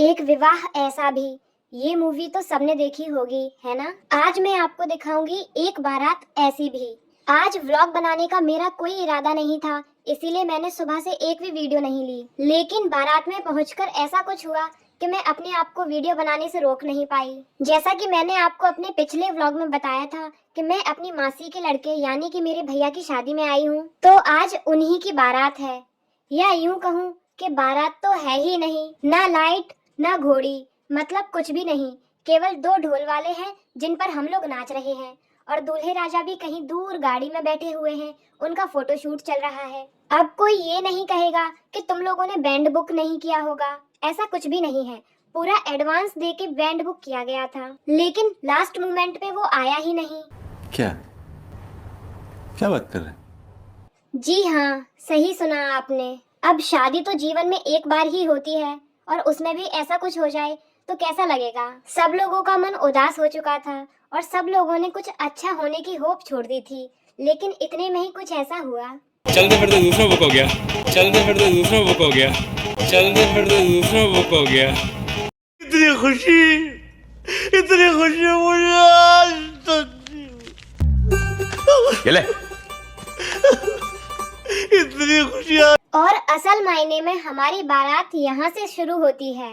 एक विवाह ऐसा भी, ये मूवी तो सबने देखी होगी है ना। आज मैं आपको दिखाऊंगी एक बारात ऐसी भी। आज व्लॉग बनाने का मेरा कोई इरादा नहीं था, इसीलिए मैंने सुबह से एक भी वीडियो नहीं ली। लेकिन बारात में पहुंचकर ऐसा कुछ हुआ कि मैं अपने आप को वीडियो बनाने से रोक नहीं पाई। जैसा कि मैंने आपको अपने पिछले व्लॉग में बताया था कि मैं अपनी मासी के लड़के यानी कि मेरे भैया की शादी में आई हूँ, तो आज उन्हीं की बारात है, या यूं कहूँ कि बारात तो है ही नहीं। ना लाइट ना घोड़ी, मतलब कुछ भी नहीं, केवल दो ढोल वाले हैं जिन पर हम लोग नाच रहे हैं और दूल्हे राजा भी कहीं दूर गाड़ी में बैठे हुए हैं, उनका फोटोशूट चल रहा है। अब कोई ये नहीं कहेगा कि तुम लोगों ने बैंड बुक नहीं किया होगा, ऐसा कुछ भी नहीं है। पूरा एडवांस दे के बैंड बुक किया गया था, लेकिन लास्ट मोमेंट पे वो आया ही नहीं। क्या क्या बात कर रहे हैं? जी हाँ, सही सुना आपने। अब शादी तो जीवन में एक बार ही होती है और उसमें भी ऐसा कुछ हो जाए तो कैसा लगेगा। सब लोगों का मन उदास हो चुका था और सब लोगों ने कुछ अच्छा होने की होप छोड़ दी थी, लेकिन इतने में ही कुछ ऐसा हुआ। चलते फिरते दूसरा बुक हो गया, चलते फिरते दूसरा बुक हो गया, चलते फिरते दूसरा बुक हो गया। इतनी खुशी मुझे आज तक इतनी खुशियाँ। और असल मायने में हमारी बारात यहाँ से शुरू होती है।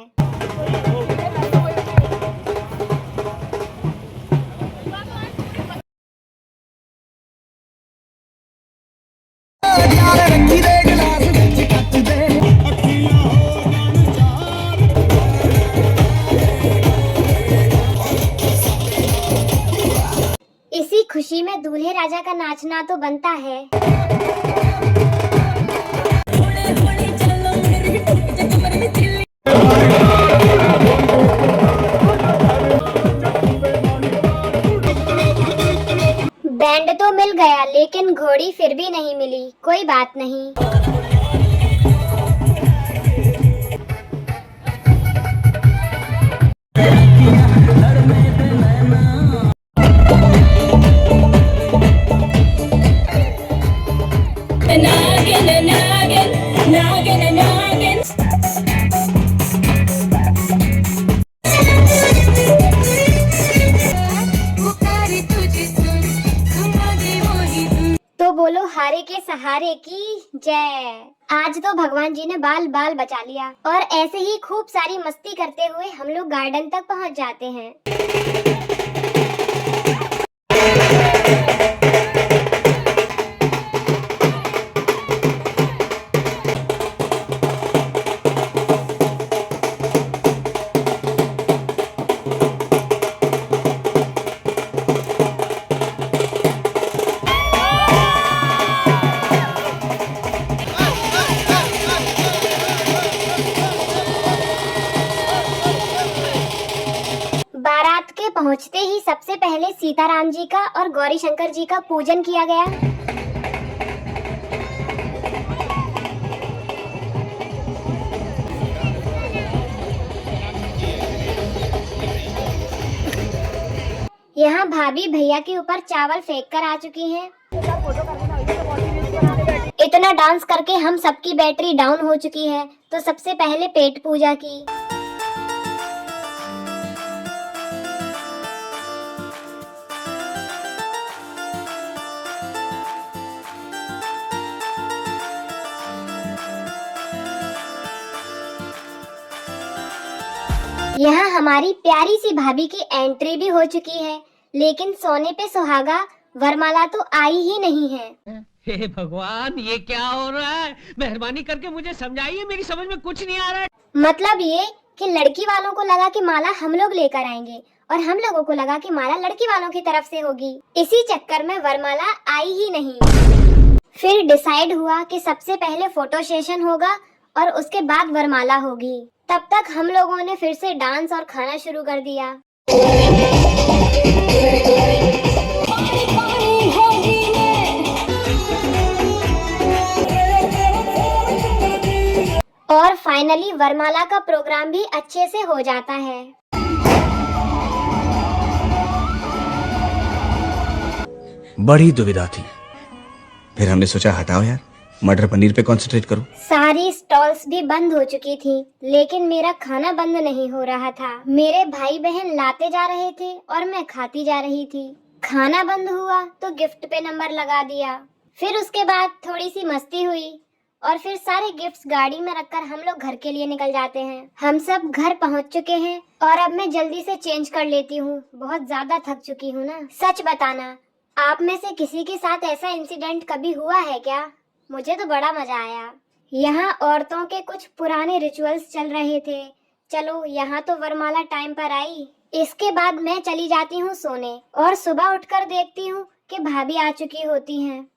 इसी खुशी में दूल्हे राजा का नाचना तो बनता है। बैंड तो मिल गया, लेकिन घोड़ी फिर भी नहीं मिली। कोई बात नहीं। तो बोलो हारे के सहारे की जय। आज तो भगवान जी ने बाल बाल बचा लिया और ऐसे ही खूब सारी मस्ती करते हुए हम लोग गार्डन तक पहुंच जाते हैं। बारात के पहुंचते ही सबसे पहले सीताराम जी का और गौरी शंकर जी का पूजन किया गया। यहाँ भाभी भैया के ऊपर चावल फेंक कर आ चुकी हैं। इतना डांस करके हम सबकी बैटरी डाउन हो चुकी है, तो सबसे पहले पेट पूजा की। यहाँ हमारी प्यारी सी भाभी की एंट्री भी हो चुकी है, लेकिन सोने पे सुहागा वरमाला तो आई ही नहीं है। हे भगवान, ये क्या हो रहा है? मेहरबानी करके मुझे समझाइए, मेरी समझ में कुछ नहीं आ रहा है। मतलब ये कि लड़की वालों को लगा कि माला हम लोग लेकर आएंगे और हम लोगों को लगा कि माला लड़की वालों की तरफ से होगी। इसी चक्कर में वरमाला आई ही नहीं। फिर डिसाइड हुआ कि सबसे पहले फोटो सेशन होगा और उसके बाद वरमाला होगी। तब तक हम लोगों ने फिर से डांस और खाना शुरू कर दिया। और फाइनली वरमाला का प्रोग्राम भी अच्छे से हो जाता है। बड़ी दुविधा थी, फिर हमने सोचा हटाओ यार, मटर पनीर पे कंसंट्रेट करो। सारी स्टॉल्स भी बंद हो चुकी थी, लेकिन मेरा खाना बंद नहीं हो रहा था। मेरे भाई बहन लाते जा रहे थे और मैं खाती जा रही थी। खाना बंद हुआ तो गिफ्ट पे नंबर लगा दिया। फिर उसके बाद थोड़ी सी मस्ती हुई और फिर सारे गिफ्ट्स गाड़ी में रखकर हम लोग घर के लिए निकल जाते हैं। हम सब घर पहुंच चुके हैं और अब मैं जल्दी से चेंज कर लेती हूँ, बहुत ज्यादा थक चुकी हूँ ना। सच बताना, आप में से किसी के साथ ऐसा इंसिडेंट कभी हुआ है क्या? मुझे तो बड़ा मजा आया। यहाँ औरतों के कुछ पुराने रिचुअल्स चल रहे थे। चलो, यहाँ तो वरमाला टाइम पर आई। इसके बाद मैं चली जाती हूँ सोने और सुबह उठकर देखती हूँ कि भाभी आ चुकी होती हैं।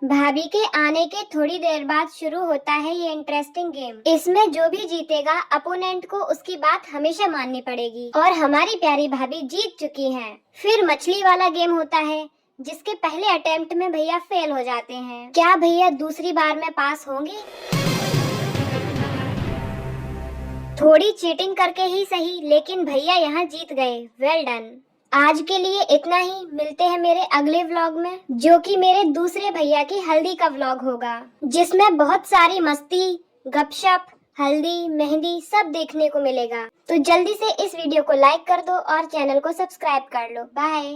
भाभी के आने के थोड़ी देर बाद शुरू होता है ये इंटरेस्टिंग गेम। इसमें जो भी जीतेगा अपोनेंट को उसकी बात हमेशा माननी पड़ेगी और हमारी प्यारी भाभी जीत चुकी हैं। फिर मछली वाला गेम होता है जिसके पहले अटेम्प्ट में भैया फेल हो जाते हैं। क्या भैया दूसरी बार में पास होंगे? थोड़ी चीटिंग करके ही सही, लेकिन भैया यहाँ जीत गए। Well done. आज के लिए इतना ही। मिलते हैं मेरे अगले व्लॉग में, जो कि मेरे दूसरे भैया की हल्दी का व्लॉग होगा, जिसमें बहुत सारी मस्ती, गपशप, हल्दी, मेहंदी सब देखने को मिलेगा। तो जल्दी से इस वीडियो को लाइक कर दो और चैनल को सब्सक्राइब कर लो। बाय।